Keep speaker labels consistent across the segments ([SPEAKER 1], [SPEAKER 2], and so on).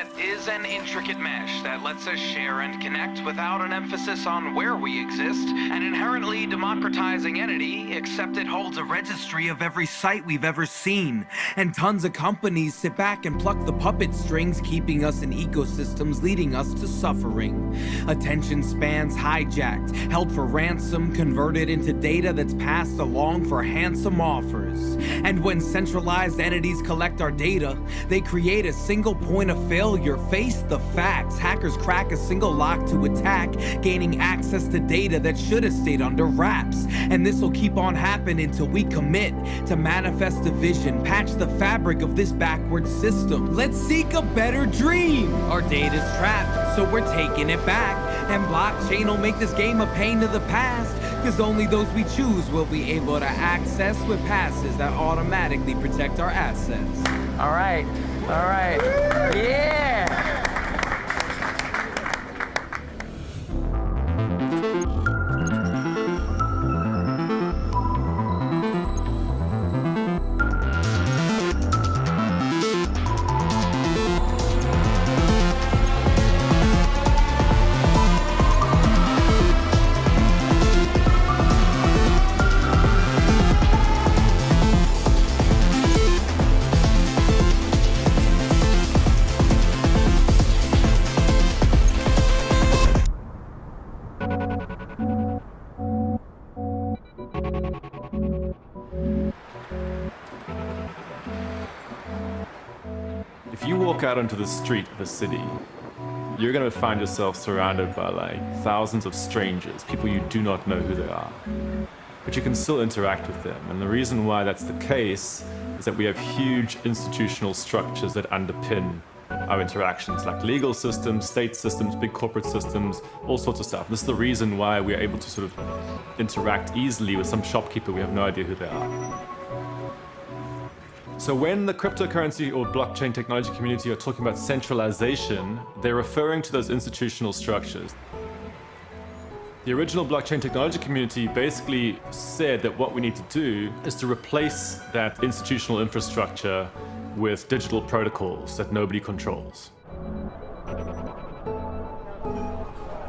[SPEAKER 1] internet is an intricate mesh that lets us share and connect without an emphasis on where we exist, an inherently democratizing entity, except it holds a registry of every site we've ever seen, and tons of companies sit back and pluck the puppet strings, keeping us in ecosystems, leading us to suffering. Attention spans hijacked, held for ransom, converted into data that's passed along for handsome offers. And when centralized entities collect our data, they create a single point of failure. Face the facts. Hackers crack a single lock to attack, gaining access to data that should have stayed under wraps. And this'll keep on happening till we commit to manifest a vision, patch the fabric of this backward system. Let's seek a better dream. Our data's trapped, so we're taking it back. And blockchain will make this game a pain to the past, cause only those we choose will be able to access with passes that automatically protect our assets.
[SPEAKER 2] All right, yeah!
[SPEAKER 3] If you walk out onto the street of a city, you're going to find yourself surrounded by like thousands of strangers, people you do not know who they are. But you can still interact with them. And the reason why that's the case is that we have huge institutional structures that underpin our interactions, like legal systems, state systems, big corporate systems, all sorts of stuff. This is the reason why we are able to sort of interact easily with some shopkeeper we have no idea who they are. So when the cryptocurrency or blockchain technology community are talking about centralization, they're referring to those institutional structures. The original blockchain technology community basically said that what we need to do is to replace that institutional infrastructure with digital protocols that nobody controls.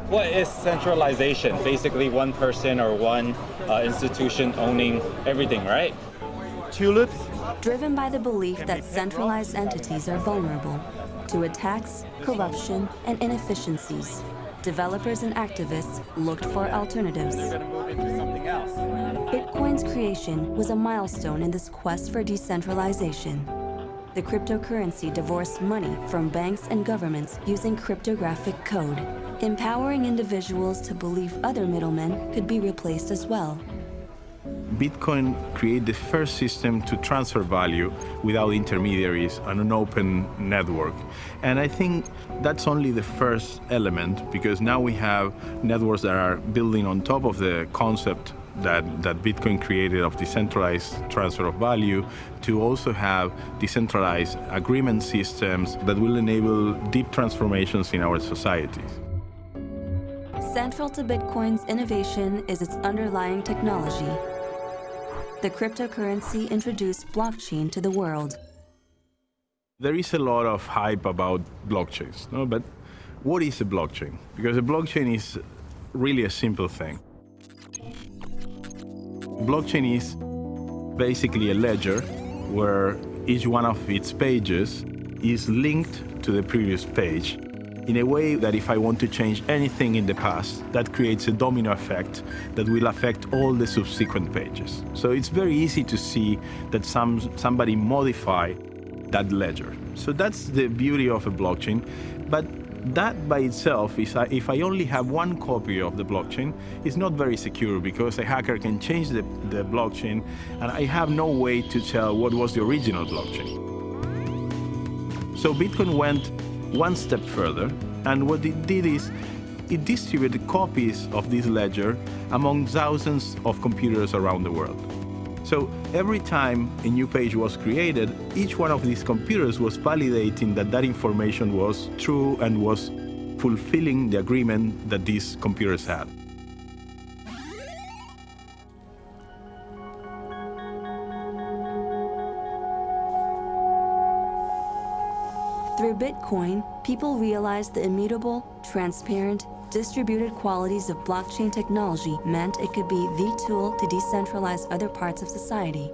[SPEAKER 4] What is centralization? Basically one person or one institution owning everything, right?
[SPEAKER 5] Tulips?
[SPEAKER 6] Driven by the belief that centralized entities are vulnerable to attacks, corruption, and inefficiencies, developers and activists looked for alternatives. Bitcoin's creation was a milestone in this quest for decentralization. The cryptocurrency divorced money from banks and governments using cryptographic code, empowering individuals to believe other middlemen could be replaced as well.
[SPEAKER 5] Bitcoin created the first system to transfer value without intermediaries on an open network. And I think that's only the first element, because now we have networks that are building on top of the concept that Bitcoin created of decentralized transfer of value, to also have decentralized agreement systems that will enable deep transformations in our societies.
[SPEAKER 6] Central to Bitcoin's innovation is its underlying technology. The cryptocurrency introduced blockchain to the world.
[SPEAKER 5] There is a lot of hype about blockchains, no? But what is a blockchain? Because a blockchain is really a simple thing. Blockchain is basically a ledger where each one of its pages is linked to the previous page in a way that if I want to change anything in the past, that creates a domino effect that will affect all the subsequent pages. So it's very easy to see that somebody modified that ledger. So that's the beauty of a blockchain. But that by itself, if I only have one copy of the blockchain, it's not very secure, because a hacker can change the blockchain, and I have no way to tell what was the original blockchain. So Bitcoin went one step further, and what it did is it distributed copies of this ledger among thousands of computers around the world. So every time a new page was created, each one of these computers was validating that that information was true and was fulfilling the agreement that these computers had.
[SPEAKER 6] Through Bitcoin, people realized the immutable, transparent, distributed qualities of blockchain technology meant it could be the tool to decentralize other parts of society.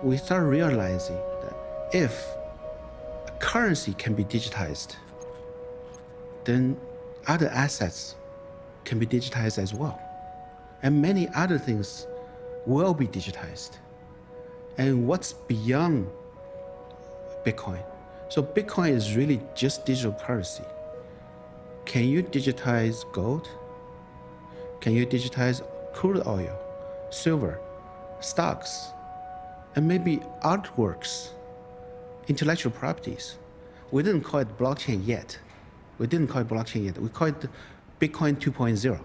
[SPEAKER 2] We start realizing that if a currency can be digitized, then other assets can be digitized as well. And many other things will be digitized. And what's beyond Bitcoin? So Bitcoin is really just digital currency. Can you digitize gold? Can you digitize crude oil, silver, stocks, and maybe artworks, intellectual properties? We didn't call it blockchain yet. We call it Bitcoin 2.0.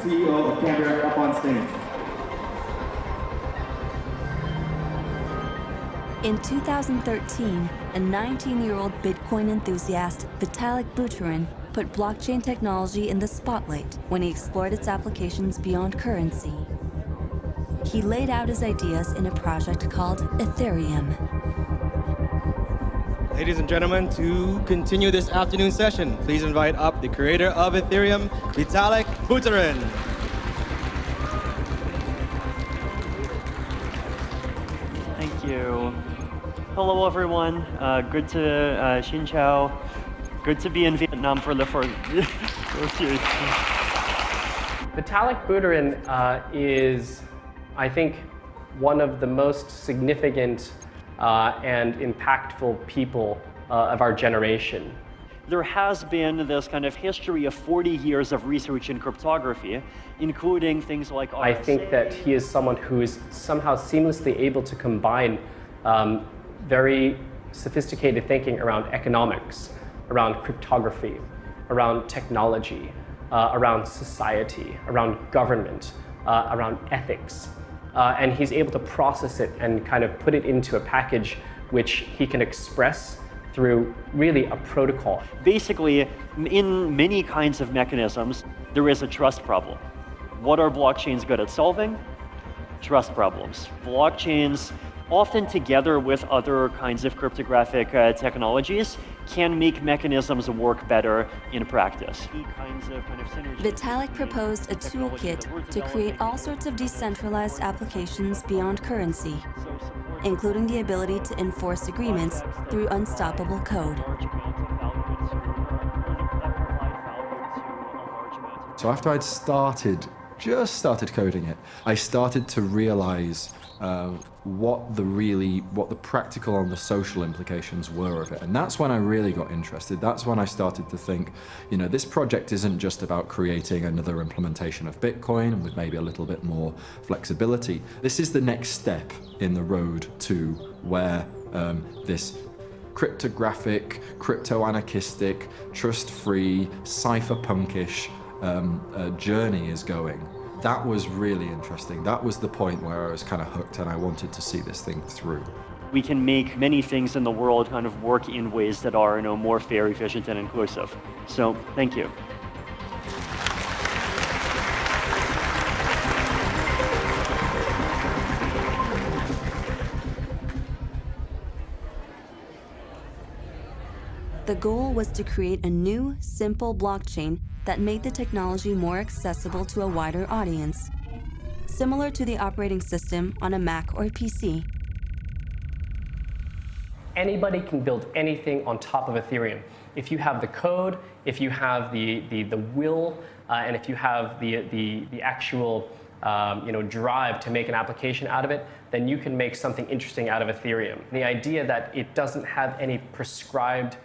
[SPEAKER 7] CEO of Canberra up on stage.
[SPEAKER 6] In 2013, a 19-year-old Bitcoin enthusiast, Vitalik Buterin, put blockchain technology in the spotlight when he explored its applications beyond currency. He laid out his ideas in a project called Ethereum.
[SPEAKER 7] Ladies and gentlemen, to continue this afternoon session, please invite up the creator of Ethereum, Vitalik Buterin.
[SPEAKER 8] Thank you. Hello, everyone. Good to Xin Chao. Good to be in Vietnam for the first.
[SPEAKER 9] Vitalik Buterin is, I think, one of the most significant and impactful people of our generation.
[SPEAKER 8] There has been this kind of history of 40 years of research in cryptography, including things like RSA.
[SPEAKER 9] I think that he is someone who is somehow seamlessly able to combine very sophisticated thinking around economics, around cryptography, around technology, around society, around government, around ethics. And he's able to process it and kind of put it into a package which he can express through really a protocol.
[SPEAKER 8] Basically, in many kinds of mechanisms, there is a trust problem. What are blockchains good at solving? Trust problems. Blockchains, often together with other kinds of cryptographic technologies, can make mechanisms work better in practice.
[SPEAKER 6] Vitalik proposed a toolkit to create all sorts of decentralized applications beyond currency, including the ability to enforce agreements through unstoppable code.
[SPEAKER 10] So after I'd just started coding it, I started to realize what the practical and the social implications were of it. And that's when I really got interested. That's when I started to think, you know, this project isn't just about creating another implementation of Bitcoin and with maybe a little bit more flexibility. This is the next step in the road to where this cryptographic, crypto-anarchistic, trust-free, cypherpunkish journey is going. That was really interesting. That was the point where I was kind of hooked and I wanted to see this thing through.
[SPEAKER 8] We can make many things in the world kind of work in ways that are, more fair, efficient, and inclusive. So, thank you.
[SPEAKER 6] The goal was to create a new, simple blockchain that made the technology more accessible to a wider audience, similar to the operating system on a Mac or PC.
[SPEAKER 9] Anybody can build anything on top of Ethereum. If you have the code, if you have the will, and if you have the actual drive to make an application out of it, then you can make something interesting out of Ethereum. The idea that it doesn't have any prescribed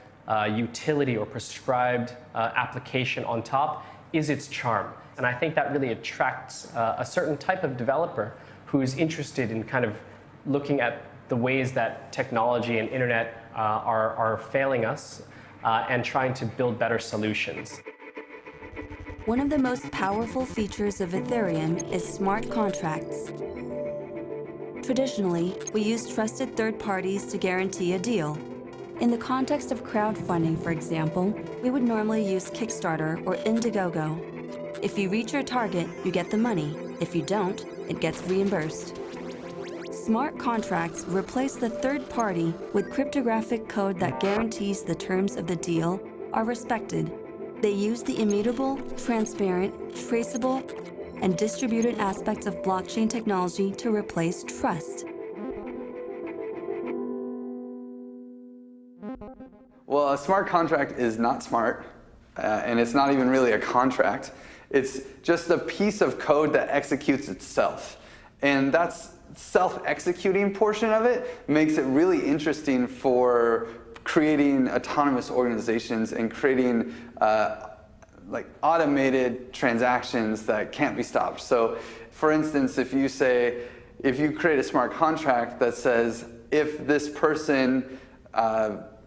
[SPEAKER 9] utility or prescribed application on top is its charm. And I think that really attracts a certain type of developer who's interested in kind of looking at the ways that technology and internet are failing us and trying to build better solutions.
[SPEAKER 6] One of the most powerful features of Ethereum is smart contracts. Traditionally, we use trusted third parties to guarantee a deal. In the context of crowdfunding, for example, we would normally use Kickstarter or Indiegogo. If you reach your target, you get the money. If you don't, it gets reimbursed. Smart contracts replace the third party with cryptographic code that guarantees the terms of the deal are respected. They use the immutable, transparent, traceable, and distributed aspects of blockchain technology to replace trust.
[SPEAKER 11] Well, a smart contract is not smart, and it's not even really a contract. It's just a piece of code that executes itself. And that's self-executing portion of it makes it really interesting for creating autonomous organizations and creating like automated transactions that can't be stopped. So for instance, if you create a smart contract that says, if this person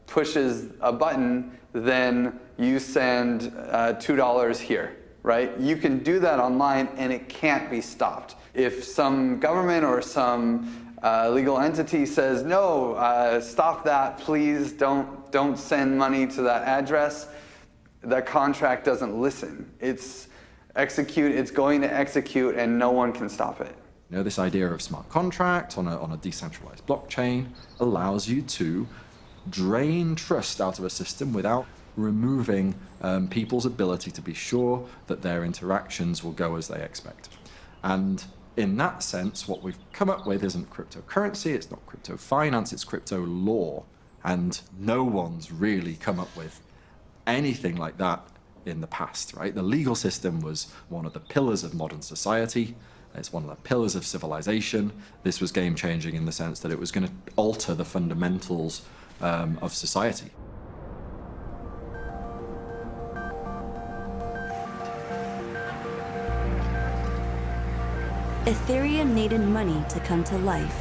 [SPEAKER 11] pushes a button, then you send $2 here, right? You can do that online and it can't be stopped. If some government or some legal entity says, no, stop that, please don't send money to that address, that contract doesn't listen. It's going to execute and no one can stop it.
[SPEAKER 10] You know, this idea of smart contract on a decentralized blockchain allows you to drain trust out of a system without removing people's ability to be sure that their interactions will go as they expect. And in that sense, what we've come up with isn't cryptocurrency, it's not crypto finance, it's crypto law. And no one's really come up with anything like that in the past, right? The legal system was one of the pillars of modern society. It's one of the pillars of civilization. This was game-changing in the sense that it was going to alter the fundamentals of society.
[SPEAKER 6] Ethereum needed money to come to life.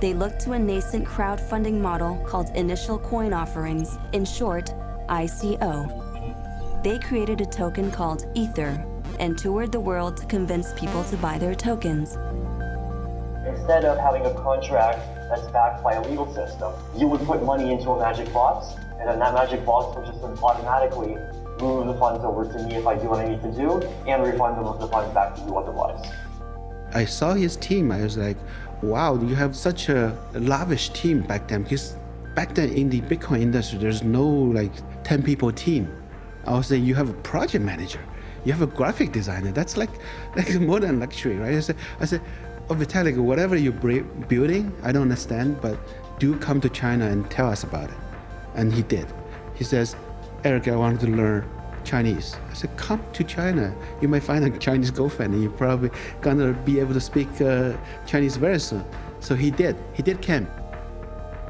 [SPEAKER 6] They looked to a nascent crowdfunding model called initial coin offerings, in short, ICO. They created a token called Ether and toured the world to convince people to buy their tokens.
[SPEAKER 8] Instead of having a contract that's backed by a legal system, you would put money into a magic box, and then that magic box would just automatically move the funds over to me if I do what I need to do, and refund them of the funds back to you otherwise.
[SPEAKER 2] I saw his team. I was like, wow, you have such a lavish team back then, because back then in the Bitcoin industry, there's no like 10 people team. I was saying you have a project manager, you have a graphic designer. That's like more than luxury, right? I said, oh, Vitalik, whatever you're building, I don't understand, but do come to China and tell us about it. And he did. He says, Eric, I wanted to learn Chinese. I said, come to China. You might find a Chinese girlfriend and you're probably gonna be able to speak Chinese very soon. So he did come.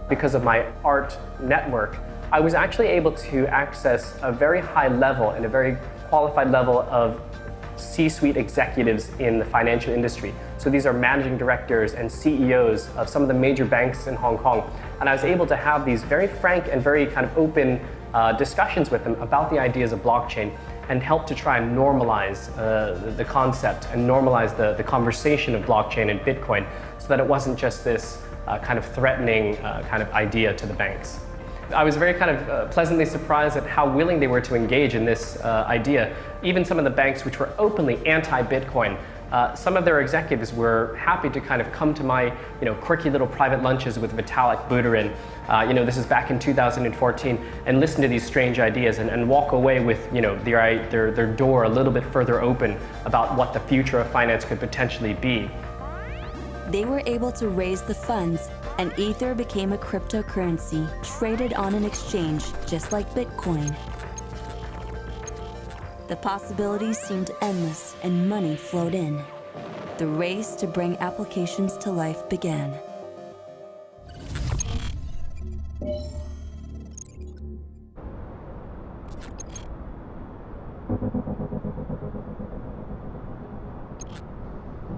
[SPEAKER 9] Because of my art network, I was actually able to access a very high level and a very qualified level of C-suite executives in the financial industry. So these are managing directors and CEOs of some of the major banks in Hong Kong. And I was able to have these very frank and very kind of open discussions with them about the ideas of blockchain and help to try and normalize the concept and normalize the conversation of blockchain and Bitcoin so that it wasn't just this kind of threatening kind of idea to the banks. I was very kind of pleasantly surprised at how willing they were to engage in this idea. Even some of the banks which were openly anti-Bitcoin, some of their executives were happy to kind of come to my, quirky little private lunches with Vitalik Buterin. This is back in 2014, and listen to these strange ideas and walk away with, their door a little bit further open about what the future of finance could potentially be.
[SPEAKER 6] They were able to raise the funds, and Ether became a cryptocurrency traded on an exchange, just like Bitcoin. The possibilities seemed endless, and money flowed in. The race to bring applications to life began.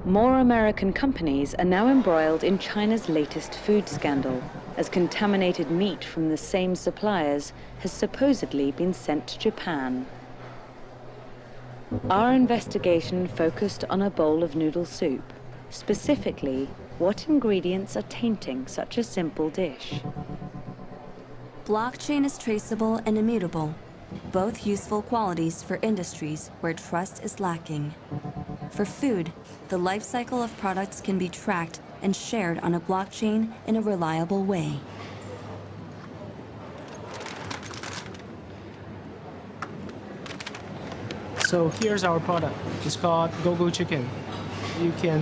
[SPEAKER 12] More American companies are now embroiled in China's latest food scandal, as contaminated meat from the same suppliers has supposedly been sent to Japan. Our investigation focused on a bowl of noodle soup, specifically what ingredients are tainting such a simple dish.
[SPEAKER 6] Blockchain is traceable and immutable. both useful qualities for industries where trust is lacking. For food, the life cycle of products can be tracked and shared on a blockchain in a reliable way.
[SPEAKER 13] So here's our product. It's called Go-Go Chicken. You can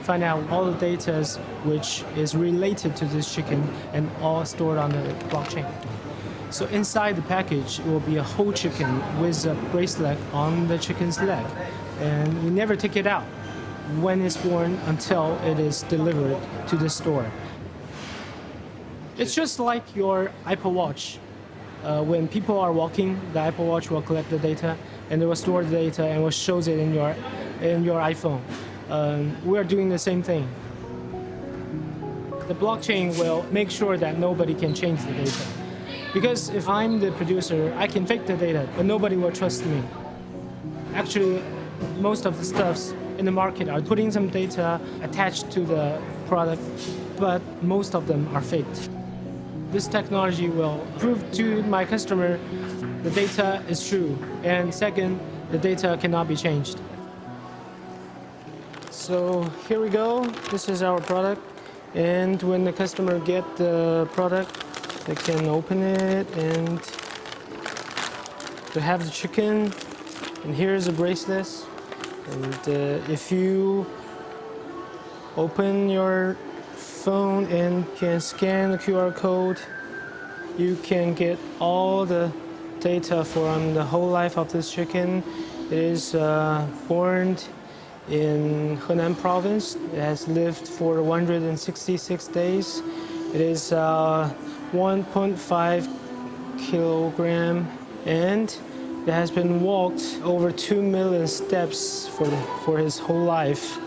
[SPEAKER 13] find out all the data which is related to this chicken and all stored on the blockchain. So inside the package will be a whole chicken with a bracelet on the chicken's leg. And we never take it out when it's born until it is delivered to the store. It's just like your Apple Watch. When people are walking, the Apple Watch will collect the data and it will store the data and will shows it in your iPhone. We're doing the same thing. The blockchain will make sure that nobody can change the data. Because if I'm the producer, I can fake the data, but nobody will trust me. Actually, most of the stuffs in the market are putting some data attached to the product, but most of them are faked. This technology will prove to my customer the data is true, and second, the data cannot be changed. So here we go. This is our product, and when the customer get the product, they can open it and to have the chicken. And here's a bracelet. And if you open your phone and can scan the QR code, you can get all the data from the whole life of this chicken. It is born in Henan province. It has lived for 166 days. It is 1.5 kilogram and it has been walked over 2 million steps for his whole life.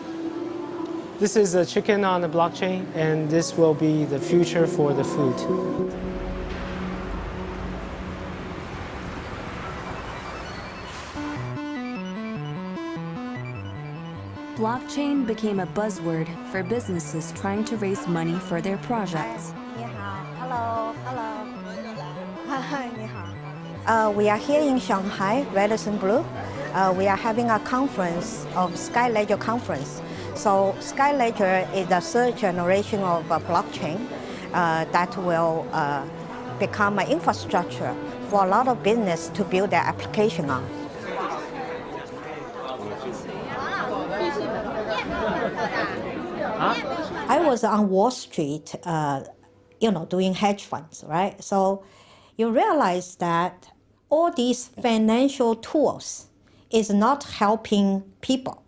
[SPEAKER 13] This is a chicken on the blockchain, and this will be the future for the food.
[SPEAKER 6] Blockchain became a buzzword for businesses trying to raise money for their projects.
[SPEAKER 14] Hello. We are here in Shanghai, Radisson Blu. We are having a conference of Sky Ledger conference. So Sky Ledger is the third generation of blockchain that will become an infrastructure for a lot of business to build their application on. I was on Wall Street, doing hedge funds, right? So you realize that all these financial tools is not helping people.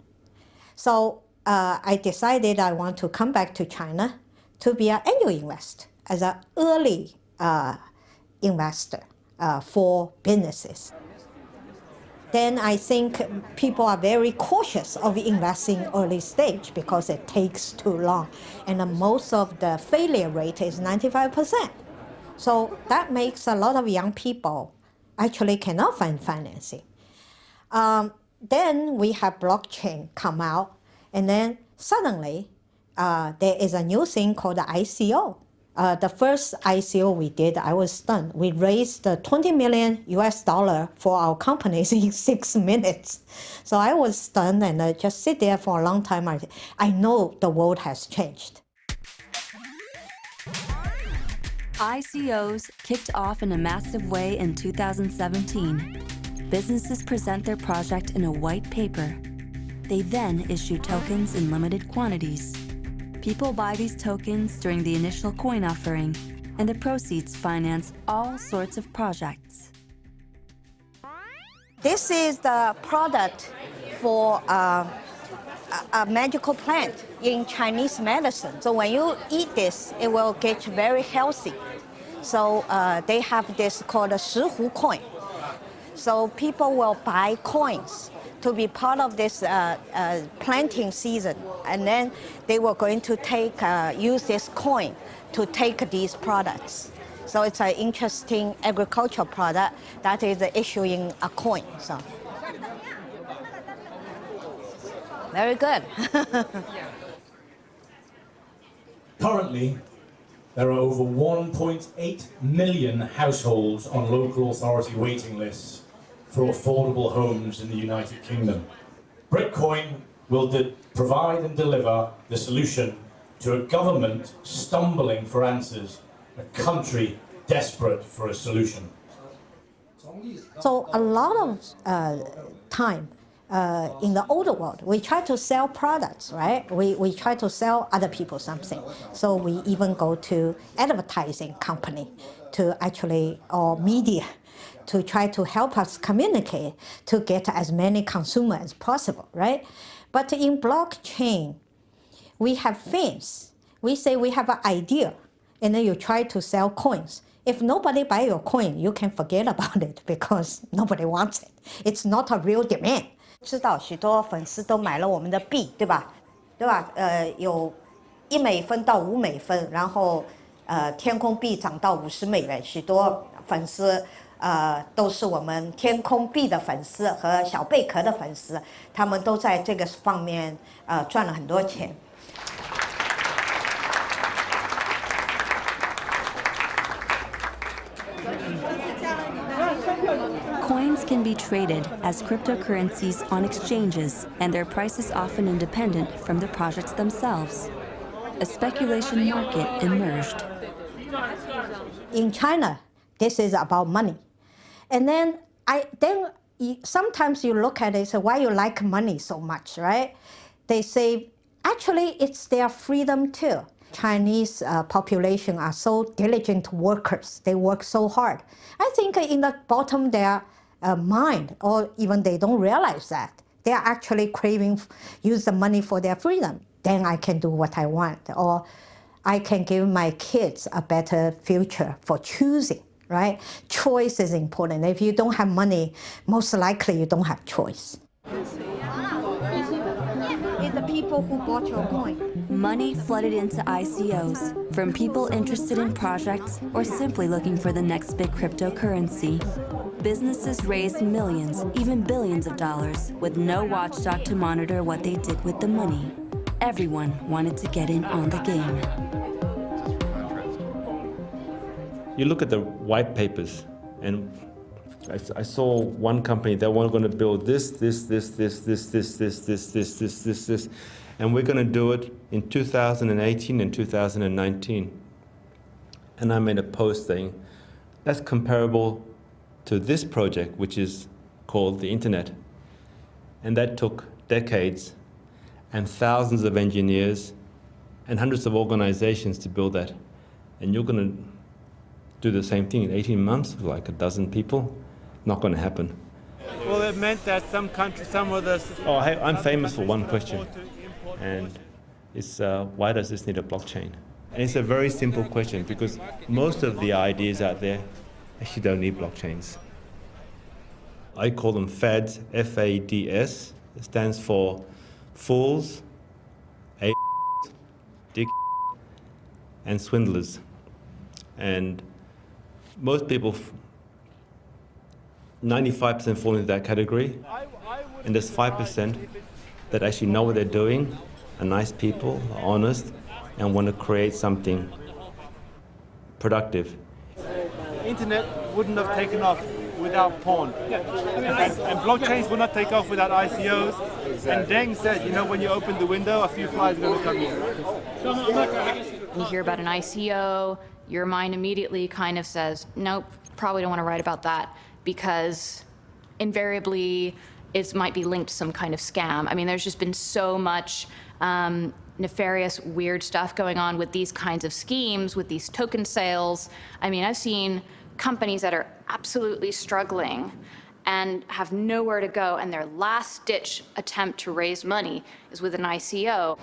[SPEAKER 14] So I decided I want to come back to China to be an angel investor, as an early investor for businesses. Then I think people are very cautious of investing early stage because it takes too long. And most of the failure rate is 95%. So that makes a lot of young people actually cannot find financing. Then we have blockchain come out, and then suddenly there is a new thing called the ICO. The first ICO we did, I was stunned. We raised $20 million for our companies in 6 minutes. So I was stunned and I just sit there for a long time. I know the world has changed.
[SPEAKER 6] ICOs kicked off in a massive way in 2017. Businesses present their project in a white paper. They then issue tokens in limited quantities. People buy these tokens during the initial coin offering, and the proceeds finance all sorts of projects.
[SPEAKER 14] This is the product for a magical plant in Chinese medicine. So when you eat this, it will get you very healthy. So they have this called a 石斛 coin. So people will buy coins to be part of this planting season. And then they were going to use this coin to take these products. So it's an interesting agricultural product that is issuing a coin. So very good.
[SPEAKER 15] Currently, There are over 1.8 million households on local authority waiting lists for affordable homes in the United Kingdom. Bitcoin will provide and deliver the solution to a government stumbling for answers, a country desperate for a solution.
[SPEAKER 14] So a lot of time in the older world, we try to sell products, right? We try to sell other people something. So we even go to advertising company to actually, or media, to try to help us communicate to get as many consumers as possible, right? But in blockchain, we have things. We say we have an idea, and then you try to sell coins. If nobody buy your coin, you can forget about it because nobody wants it. It's not a real demand. 知道许多粉丝都买了我们的币，对吧？有1美分到5美分，然后天空币涨到50美元，许多粉丝都是我们天空币的粉丝和小贝壳的粉丝，他们都在这个方面赚了很多钱。
[SPEAKER 6] Coins can be traded as cryptocurrencies on exchanges, and their price is often independent from the projects themselves. A speculation market emerged.
[SPEAKER 14] In China, this is about money. And then sometimes you look at it and say, why you like money so much, right? They say, actually, it's their freedom too. Chinese population are so diligent workers. They work so hard. I think in the bottom of their mind, or even they don't realize that, they are actually craving, use the money for their freedom. Then I can do what I want, or I can give my kids a better future for choosing, right? Choice is important. If you don't have money, most likely you don't have choice. It's the people who bought your coin.
[SPEAKER 6] Money flooded into ICOs from people interested in projects or simply looking for the next big cryptocurrency. Businesses raised millions, even billions of dollars, with no watchdog to monitor what they did with the money. Everyone wanted to get in on the game.
[SPEAKER 3] You look at the white papers, and I saw one company that was going to build this, and we're going to do it in 2018 and 2019. And I made a post saying, that's comparable to this project, which is called the internet. And that took decades and thousands of engineers and hundreds of organizations to build that. And you're going to do the same thing in 18 months with like a dozen people? Not going to happen.
[SPEAKER 16] Well, it meant that some of the...
[SPEAKER 3] Oh, hey, I'm famous for one question. And it's, why does this need a blockchain? And it's a very simple question because most of the ideas out there actually don't need blockchains. I call them FADs, F-A-D-S. It stands for fools, dick, and swindlers. And most people, 95% fall into that category. And there's 5% that actually know what they're doing, are nice people, are honest, and want to create something productive.
[SPEAKER 16] Internet wouldn't have taken off without porn. And blockchains would not take off without ICOs. And Deng said, you know, when you open the window, a few flies are going to come in.
[SPEAKER 17] You hear about an ICO, your mind immediately kind of says, nope, probably don't want to write about that because invariably it might be linked to some kind of scam. I mean, there's just been so much nefarious, weird stuff going on with these kinds of schemes, with these token sales. I mean, I've seen companies that are absolutely struggling and have nowhere to go, and their last-ditch attempt to raise money is with an ICO.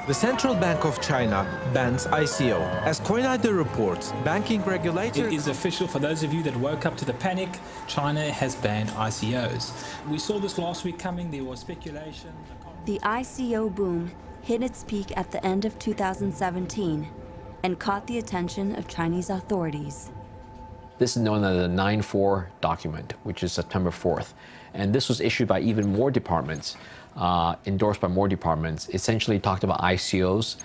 [SPEAKER 18] The Central Bank of China bans ICO. As CoinIder reports, banking regulators...
[SPEAKER 19] It is official for those of you that woke up to the panic. China has banned ICOs. We saw this last week coming. There was speculation.
[SPEAKER 6] The ICO boom hit its peak at the end of 2017 and caught the attention of Chinese authorities.
[SPEAKER 20] This is known as the 9-4 document, which is September 4th. And this was issued by even more departments endorsed by more departments, essentially talked about ICOs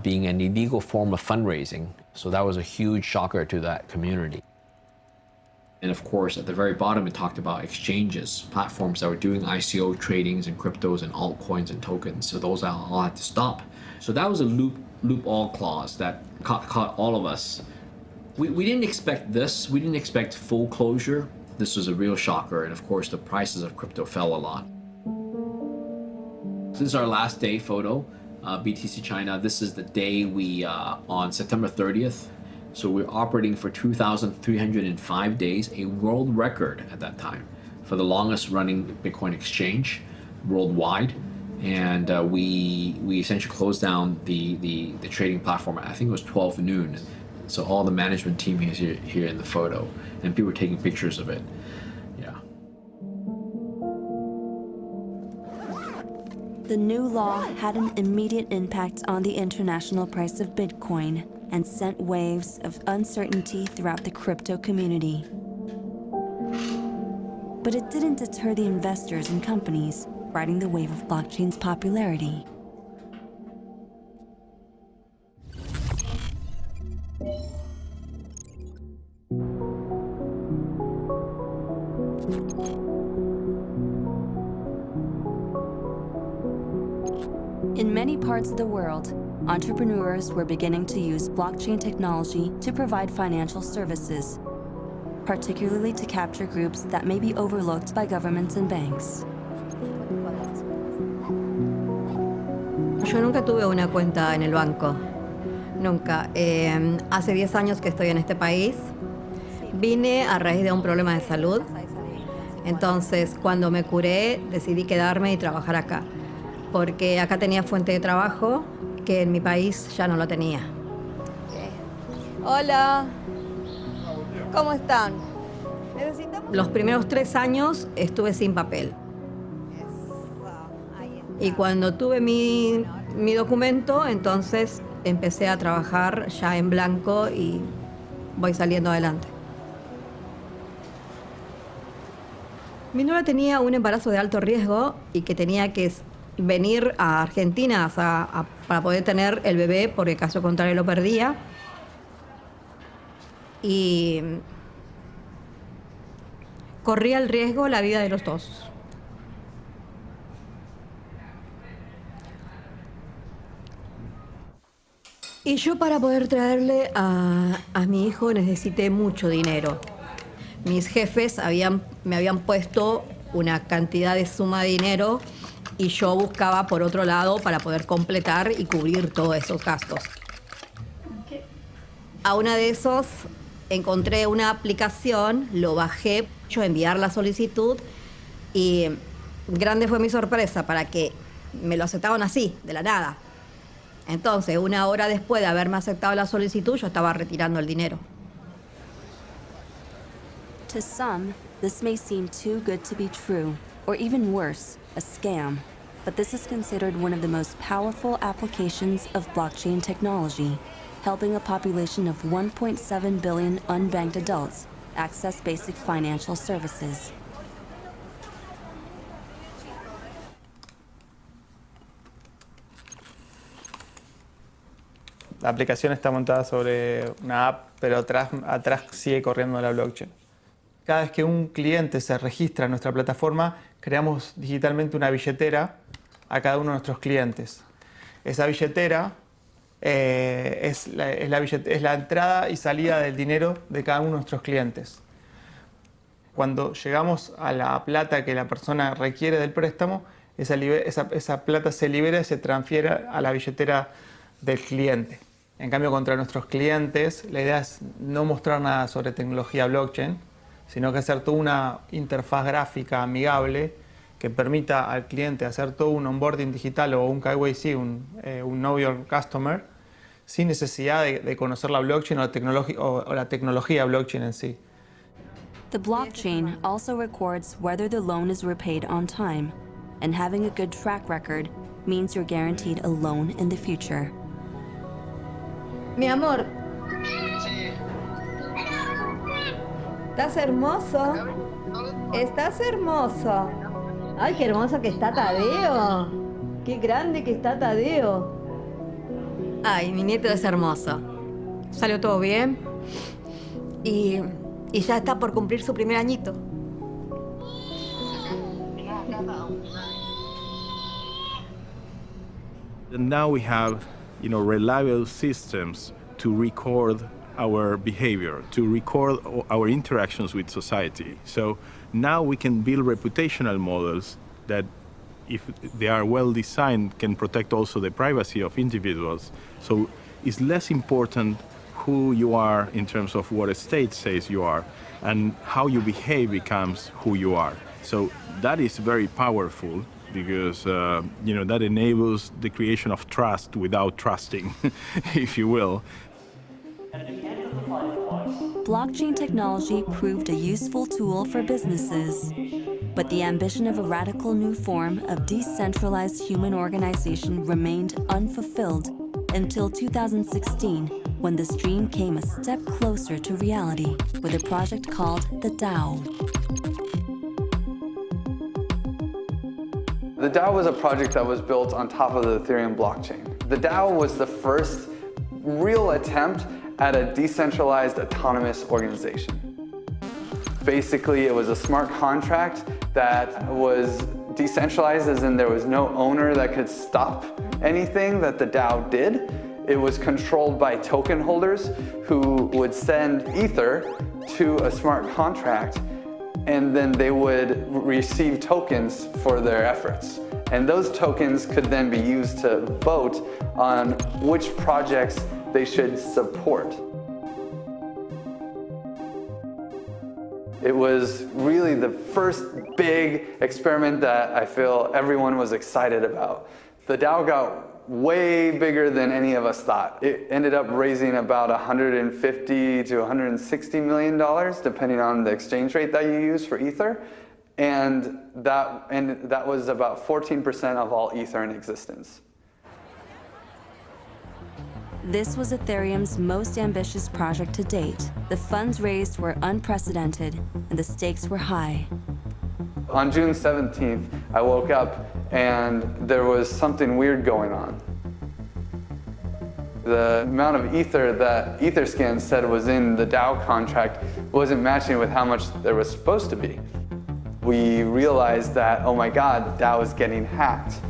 [SPEAKER 20] being an illegal form of fundraising. So that was a huge shocker to that community. And of course, at the very bottom, it talked about exchanges, platforms that were doing ICO tradings and cryptos and altcoins and tokens. So those all had to stop. So that was a loop all clause that caught all of us. We didn't expect this. We didn't expect full closure. This was a real shocker. And of course, the prices of crypto fell a lot. This is our last day photo, BTC China. This is the day we, on September 30th. So we're operating for 2,305 days, a world record at that time for the longest running Bitcoin exchange worldwide. And we essentially closed down the trading platform. I think it was 12 noon. So all the management team is here in the photo, and people were taking pictures of it. Yeah.
[SPEAKER 6] The new law had an immediate impact on the international price of Bitcoin and sent waves of uncertainty throughout the crypto community. But it didn't deter the investors and companies riding the wave of blockchain's popularity. In many parts of the world, entrepreneurs were beginning to use blockchain technology to provide financial services, particularly to capture groups that may be overlooked by governments and banks.
[SPEAKER 21] Yo nunca tuve una cuenta en el banco, nunca. Hace 10 años que estoy en este país. Vine a raíz de un problema de salud. Entonces, cuando me curé, decidí quedarme y trabajar acá, porque acá tenía fuente de trabajo que en mi país ya no lo tenía.
[SPEAKER 22] Hola, ¿cómo están?
[SPEAKER 21] Los primeros 3 años estuve sin papel. Y cuando tuve mi documento, entonces empecé a trabajar ya en blanco y voy saliendo adelante. Mi nuera tenía un embarazo de alto riesgo y que tenía que venir a Argentina para poder tener el bebé, porque caso contrario lo perdía. Y corría el riesgo la vida de los dos. Y yo para poder traerle a mi hijo necesité mucho dinero. Mis jefes me habían puesto una cantidad de suma de dinero y yo buscaba por otro lado para poder completar y cubrir todos esos gastos. A una de esos encontré una aplicación, lo bajé, yo enviar la solicitud y grande fue mi sorpresa para que me lo aceptaban así, de la nada. Entonces, 1 hora después de haberme aceptado la solicitud, yo estaba retirando el dinero.
[SPEAKER 6] To some, this may seem too good to be true, or even worse, a scam. But this is considered one of the most powerful applications of blockchain technology, helping a population of 1.7 billion unbanked adults access basic financial services.
[SPEAKER 23] La aplicación está montada sobre una app, pero atrás sigue corriendo la blockchain. Cada vez que un cliente se registra en nuestra plataforma, creamos digitalmente una billetera a cada uno de nuestros clientes. Esa billetera es la entrada y salida del dinero de cada uno de nuestros clientes. Cuando llegamos a la plata que la persona requiere del préstamo, esa plata se libera y se transfiere a la billetera del cliente. En cambio, contra nuestros clientes, la idea es no mostrar nada sobre tecnología blockchain, sino que hacer toda una interfaz gráfica amigable que permita al cliente hacer todo un onboarding digital o un KYC, un Know Your Customer, sin necesidad de conocer la blockchain o la tecnología blockchain en sí.
[SPEAKER 6] The blockchain also records whether the loan is repaid on time, and having a good track record means you're guaranteed a loan in the future.
[SPEAKER 22] Mi amor. Estás hermoso. Estás hermoso.
[SPEAKER 21] Ay, qué hermoso que está Tadeo. Qué grande que está Tadeo. Ay, mi nieto es hermoso. Salió todo bien. Y ya está por cumplir su primer añito.
[SPEAKER 1] And now we have, reliable systems to record our behavior, to record our interactions with society. So now we can build reputational models that, if they are well designed, can protect also the privacy of individuals. So it's less important who you are in terms of what a state says you are, and how you behave becomes who you are. So that is very powerful, because that enables the creation of trust without trusting, if you will.
[SPEAKER 6] Blockchain technology proved a useful tool for businesses, but the ambition of a radical new form of decentralized human organization remained unfulfilled until 2016, when this dream came a step closer to reality with a project called the DAO.
[SPEAKER 11] The DAO was a project that was built on top of the Ethereum blockchain. The DAO was the first real attempt at a decentralized autonomous organization. Basically, it was a smart contract that was decentralized, as in there was no owner that could stop anything that the DAO did. It was controlled by token holders who would send Ether to a smart contract, and then they would receive tokens for their efforts. And those tokens could then be used to vote on which projects they should support. It was really the first big experiment that I feel everyone was excited about. The DAO got way bigger than any of us thought. It ended up raising about $150 to $160 million, depending on the exchange rate that you use for Ether. And that was about 14% of all Ether in existence.
[SPEAKER 6] This was Ethereum's most ambitious project to date. The funds raised were unprecedented, and the stakes were high.
[SPEAKER 11] On June 17th, I woke up and there was something weird going on. The amount of Ether that Etherscan said was in the DAO contract wasn't matching with how much there was supposed to be. We realized that, oh my God, DAO is getting hacked.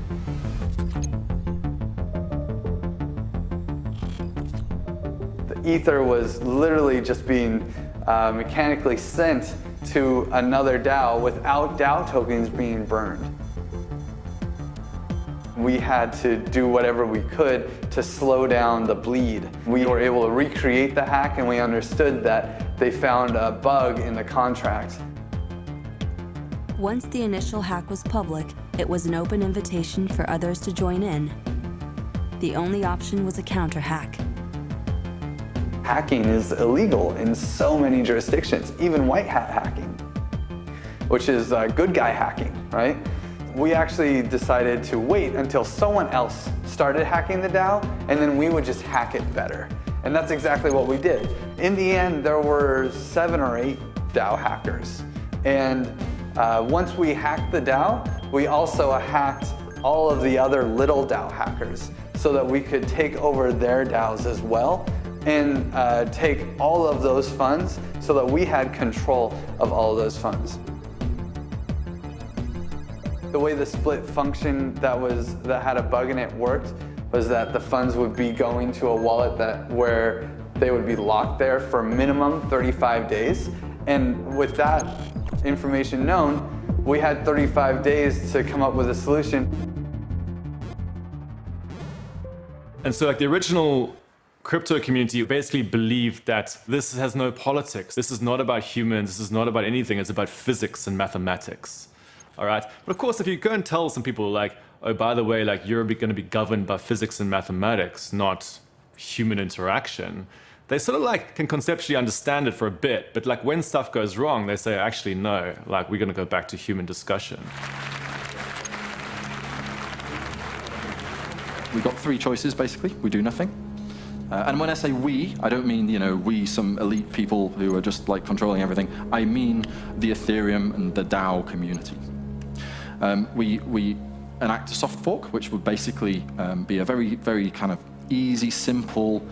[SPEAKER 11] The Ether was literally just being mechanically sent to another DAO without DAO tokens being burned. We had to do whatever we could to slow down the bleed. We were able to recreate the hack, and we understood that they found a bug in the contract.
[SPEAKER 6] Once the initial hack was public, it was an open invitation for others to join in. The only option was a counter-hack.
[SPEAKER 11] Hacking is illegal in so many jurisdictions, even white hat hacking, which is good guy hacking, right? We actually decided to wait until someone else started hacking the DAO, and then we would just hack it better. And that's exactly what we did. In the end, there were 7 or 8 DAO hackers. And once we hacked the DAO, we also hacked all of the other little DAO hackers so that we could take over their DAOs as well, and take all of those funds so that we had control of all of those funds. The way the split function that had a bug in it worked was that the funds would be going to a wallet where they would be locked there for minimum 35 days. And with that information known, we had 35 days to come up with a solution.
[SPEAKER 3] And so the original crypto community basically believed that this has no politics. This is not about humans. This is not about anything. It's about physics and mathematics. All right. But of course, if you go and tell some people oh, by the way, you're going to be governed by physics and mathematics, not human interaction, they sort of can conceptually understand it for a bit. But when stuff goes wrong, they say, actually, no, we're going to go back to human discussion.
[SPEAKER 10] We got 3 choices, basically. We do nothing. And when I say we, I don't mean, we, some elite people who are just controlling everything. I mean the Ethereum and the DAO community. we enact a soft fork, which would basically be a very kind of easy, simple,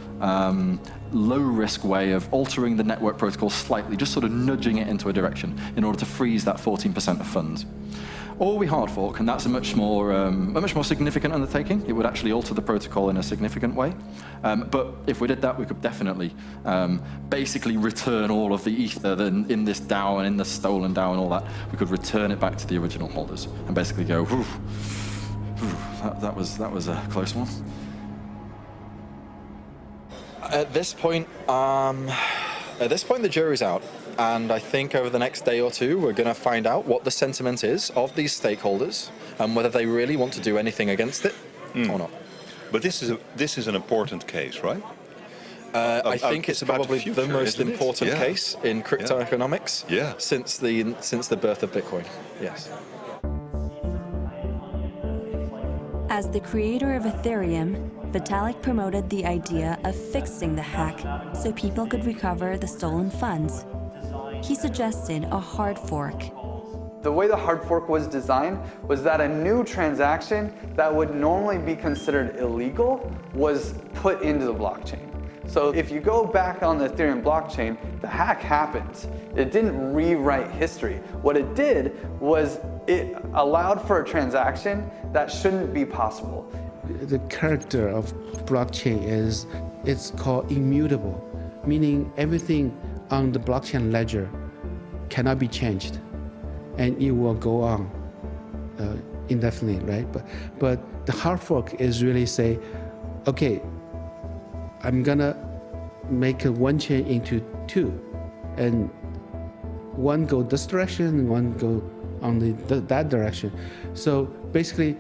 [SPEAKER 10] low-risk way of altering the network protocol slightly, just sort of nudging it into a direction in order to freeze that 14% of funds. Or we hard fork, and that's a much more significant undertaking. It would actually alter the protocol in a significant way. But if we did that, we could definitely basically return all of the ether in this DAO and in the stolen DAO and all that. We could return it back to the original holders and basically go, whew, that was a close one.
[SPEAKER 4] At this point, the jury's out, and I think over the next day or two, we're going to find out what the sentiment is of these stakeholders and whether they really want to do anything against it or not.
[SPEAKER 5] But this is an important case, right?
[SPEAKER 4] I think it's probably the most important case in cryptoeconomics since the birth of Bitcoin. Yes.
[SPEAKER 6] As the creator of Ethereum, Vitalik promoted the idea of fixing the hack so people could recover the stolen funds. He suggested a hard fork.
[SPEAKER 11] The way the hard fork was designed was that a new transaction that would normally be considered illegal was put into the blockchain. So if you go back on the Ethereum blockchain, the hack happened. It didn't rewrite history. What it did was it allowed for a transaction that shouldn't be possible.
[SPEAKER 2] The character of blockchain is it's called immutable, meaning everything on the blockchain ledger cannot be changed, and it will go on indefinitely, right? But the hard fork is really say, okay, I'm gonna make one chain into two, and one go this direction, one go on that direction. So basically,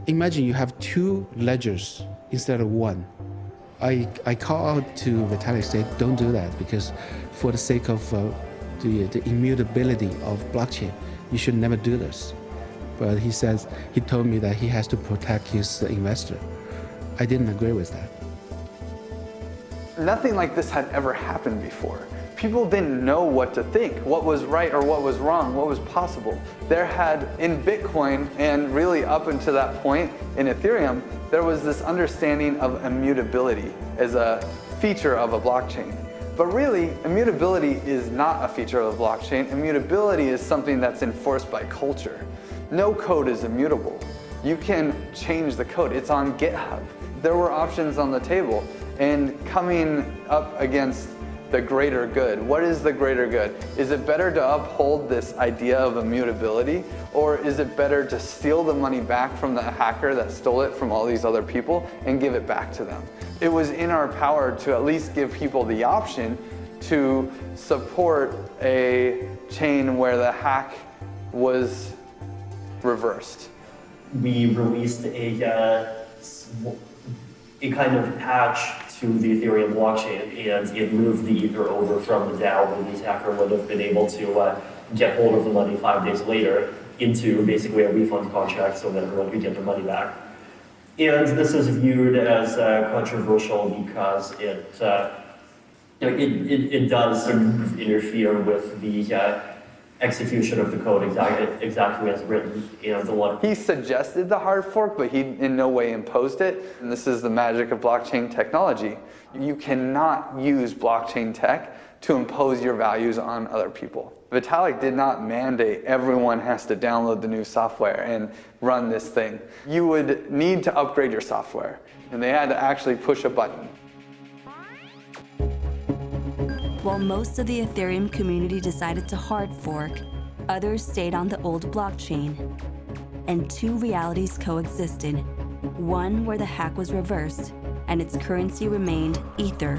[SPEAKER 2] imagine you have two ledgers instead of one. I call out to Vitalik, say, don't do that, because for the sake of the immutability of blockchain, you should never do this. But he told me that he has to protect his investor. I didn't agree with that.
[SPEAKER 11] Nothing like this had ever happened before. People didn't know what to think, what was right or what was wrong, what was possible. There had, in Bitcoin, and really up until that point in Ethereum, there was this understanding of immutability as a feature of a blockchain. But really, immutability is not a feature of a blockchain. Immutability is something that's enforced by culture. No code is immutable. You can change the code. It's on GitHub. There were options on the table, and coming up against the greater good. What is the greater good? Is it better to uphold this idea of immutability, or is it better to steal the money back from the hacker that stole it from all these other people and give it back to them? It was in our power to at least give people the option to support a chain where the hack was reversed.
[SPEAKER 8] We released a kind of patch to the Ethereum blockchain, and it moved the ether over from the DAO where the attacker would have been able to get hold of the money 5 days later into basically a refund contract so that everyone could get their money back. And this is viewed as controversial because it does sort of interfere with the execution of the code exactly as written.
[SPEAKER 11] He suggested the hard fork, but he in no way imposed it. And this is the magic of blockchain technology. You cannot use blockchain tech to impose your values on other people. Vitalik did not mandate everyone has to download the new software and run this thing. You would need to upgrade your software, and they had to actually push a button.
[SPEAKER 6] While most of the Ethereum community decided to hard fork, others stayed on the old blockchain. And two realities coexisted. One where the hack was reversed and its currency remained Ether.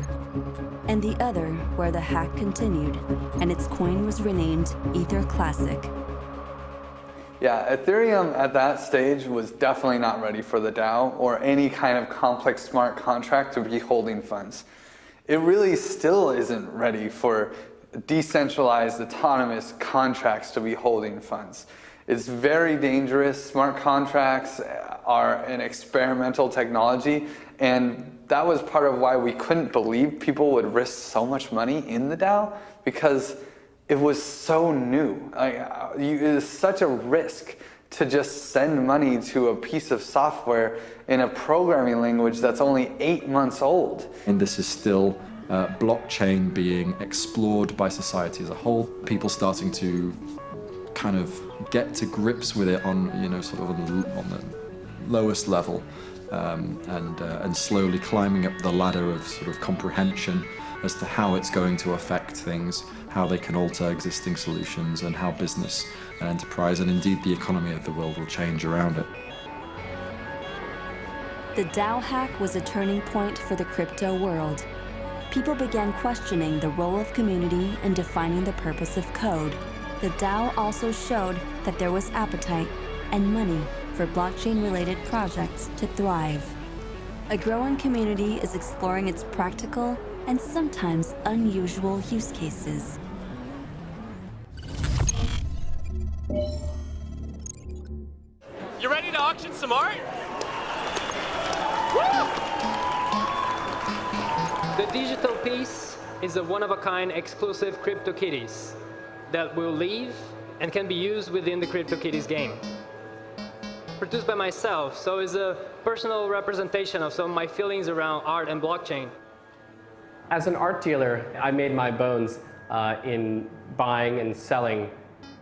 [SPEAKER 6] And the other where the hack continued and its coin was renamed Ether Classic.
[SPEAKER 11] Yeah, Ethereum at that stage was definitely not ready for the DAO or any kind of complex smart contract to be holding funds. It really still isn't ready for decentralized, autonomous contracts to be holding funds. It's very dangerous. Smart contracts are an experimental technology, and that was part of why we couldn't believe people would risk so much money in the DAO, because it was so new. It is such a risk to just send money to a piece of software in a programming language that's only 8 months old.
[SPEAKER 10] And this is still blockchain being explored by society as a whole. People starting to kind of get to grips with it on, sort of on the lowest level, and slowly climbing up the ladder of sort of comprehension as to how it's going to affect things, how they can alter existing solutions, and how business and enterprise and indeed the economy of the world will change around it.
[SPEAKER 6] The DAO hack was a turning point for the crypto world. People began questioning the role of community and defining the purpose of code. The DAO also showed that there was appetite and money for blockchain-related projects to thrive. A growing community is exploring its practical and sometimes unusual use cases.
[SPEAKER 7] You ready to auction some art?
[SPEAKER 9] The digital piece is a one-of-a-kind exclusive CryptoKitties that will live and can be used within the CryptoKitties game. Produced by myself, so it's a personal representation of some of my feelings around art and blockchain.
[SPEAKER 12] As an art dealer, I made my bones in buying and selling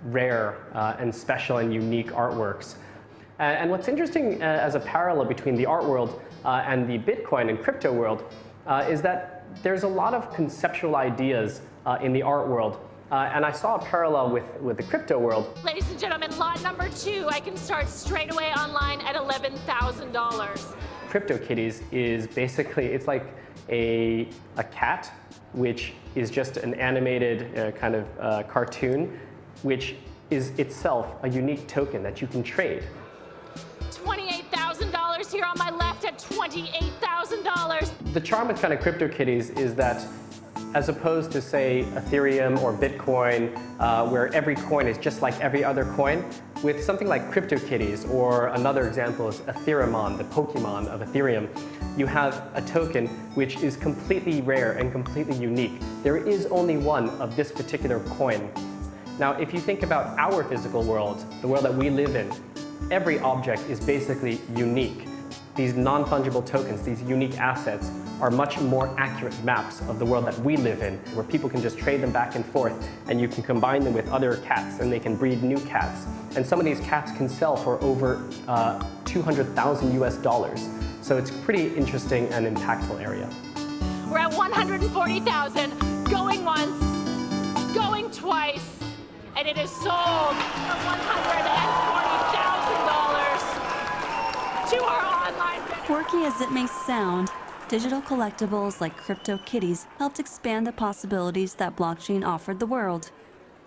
[SPEAKER 12] rare and special and unique artworks. And what's interesting as a parallel between the art world and the Bitcoin and crypto world is that there's a lot of conceptual ideas in the art world. And I saw a parallel with the crypto world.
[SPEAKER 7] Ladies and gentlemen, lot number 2, I can start straight away online at $11,000.
[SPEAKER 12] CryptoKitties is basically, it's like a cat, which is just an animated kind of cartoon, which is itself a unique token that you can trade.
[SPEAKER 7] $28,000 here on my left at $28,000.
[SPEAKER 12] The charm with kind of CryptoKitties is that as opposed to, say, Ethereum or Bitcoin, where every coin is just like every other coin, with something like CryptoKitties, or another example is Ethereumon, the Pokemon of Ethereum, you have a token which is completely rare and completely unique. There is only one of this particular coin. Now, if you think about our physical world, the world that we live in, every object is basically unique. These non-fungible tokens, these unique assets, are much more accurate maps of the world that we live in, where people can just trade them back and forth, and you can combine them with other cats, and they can breed new cats. And some of these cats can sell for over 200,000 US dollars. So it's a pretty interesting and impactful area.
[SPEAKER 7] We're at 140,000, going once, going twice, and it is sold for $140,000 to our online.
[SPEAKER 6] Quirky as it may sound, digital collectibles like CryptoKitties helped expand the possibilities that blockchain offered the world.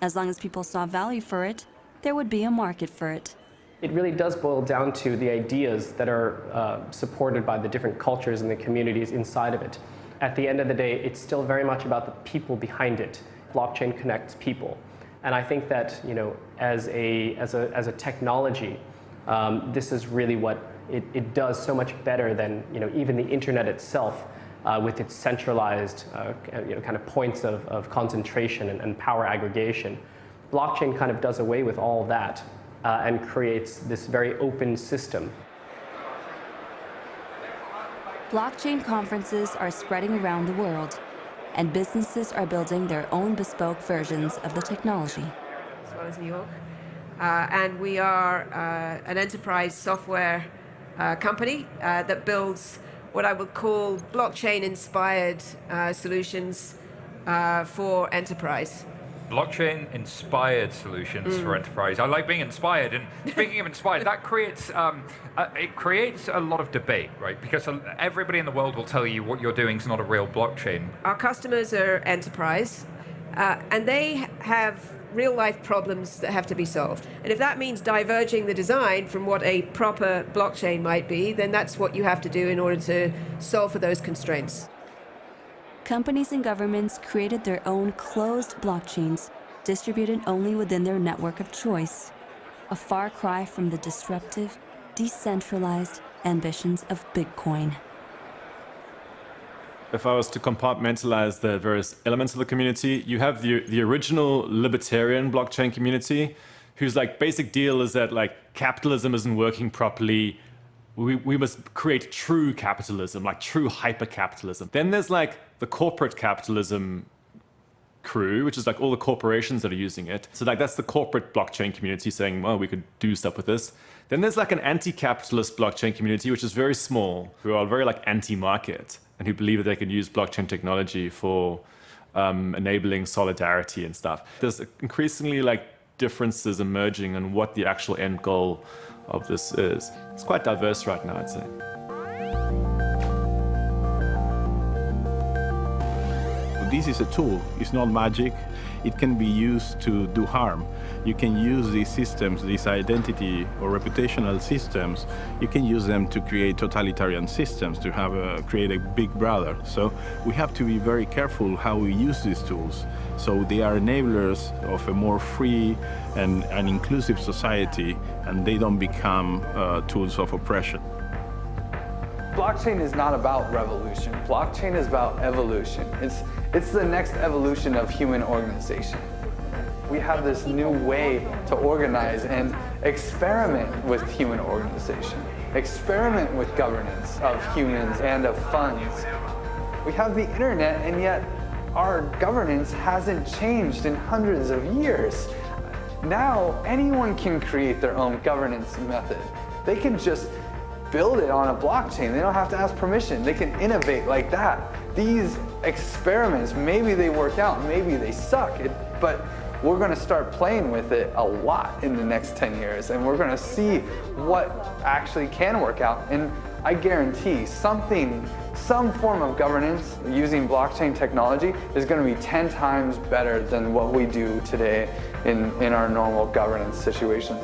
[SPEAKER 6] As long as people saw value for it, there would be a market for it.
[SPEAKER 12] It really does boil down to the ideas that are supported by the different cultures and the communities inside of it. At the end of the day, it's still very much about the people behind it. Blockchain connects people. And I think that, as a technology, this is really what it does so much better than even the internet itself, with its centralized kind of points of concentration and power aggregation. Blockchain kind of does away with all that and creates this very open system.
[SPEAKER 6] Blockchain conferences are spreading around the world, and businesses are building their own bespoke versions of the technology.
[SPEAKER 24] As well as New York. And we are an enterprise software company that builds what I would call blockchain-inspired solutions for enterprise.
[SPEAKER 25] Blockchain-inspired solutions for enterprise. I like being inspired. And speaking of inspired, that creates a lot of debate, right? Because everybody in the world will tell you what you're doing is not a real blockchain.
[SPEAKER 24] Our customers are enterprise, and they have real-life problems that have to be solved. And if that means diverging the design from what a proper blockchain might be, then that's what you have to do in order to solve for those constraints.
[SPEAKER 6] Companies and governments created their own closed blockchains, distributed only within their network of choice. A far cry from the disruptive, decentralized ambitions of Bitcoin.
[SPEAKER 3] If I was to compartmentalize the various elements of the community, you have the original libertarian blockchain community, whose like basic deal is that like capitalism isn't working properly. We must create true capitalism, like true hyper-capitalism. Then there's like the corporate capitalism crew, which is like all the corporations that are using it. So like that's the corporate blockchain community saying, well, we could do stuff with this. Then there's like an anti-capitalist blockchain community, which is very small, who are very like anti-market and who believe that they can use blockchain technology for enabling solidarity and stuff. There's increasingly like differences emerging on what the actual end goal of this is. It's quite diverse right now, I'd say.
[SPEAKER 1] This is a tool, it's not magic. It can be used to do harm. You can use these systems, these identity or reputational systems, you can use them to create totalitarian systems, to create a big brother. So we have to be very careful how we use these tools. So they are enablers of a more free and an inclusive society, and they don't become tools of oppression.
[SPEAKER 11] Blockchain is not about revolution. Blockchain is about evolution. It's the next evolution of human organization. We have this new way to organize and experiment with human organization, experiment with governance of humans and of funds. We have the internet, and yet our governance hasn't changed in hundreds of years. Now anyone can create their own governance method. They can just build it on a blockchain. They don't have to ask permission. They can innovate like that. These experiments, maybe they work out, maybe they suck, but we're going to start playing with it a lot in the next 10 years, and we're going to see what actually can work out. And I guarantee some form of governance using blockchain technology is going to be 10 times better than what we do today in our normal governance situation.